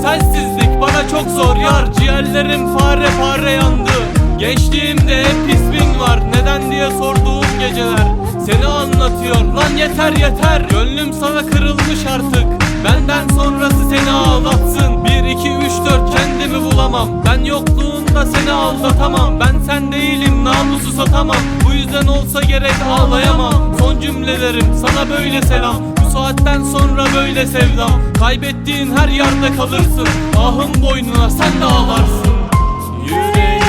Sensizlik bana çok zor yar. Ciğerlerim fare fare yandı. Gençliğimde hep ismin var. Neden diye sorduğum geceler seni anlatıyor. Lan yeter yeter, gönlüm sana kırılmış artık. Benden sonrası seni ağlatsın. 1, 2, 3, 4 kendimi bulamam. Ben yokluğunda seni aldatamam. Ben sen değilim, namusu satamam. Bu yüzden olsa gerek ağlayamam. Son cümlelerim sana böyle selam. Bu saatten sonra böyle sevdam. Kaybettiğin her yerde kalırsın. Ahım boynuna sen de ağlarsın. Yüreğim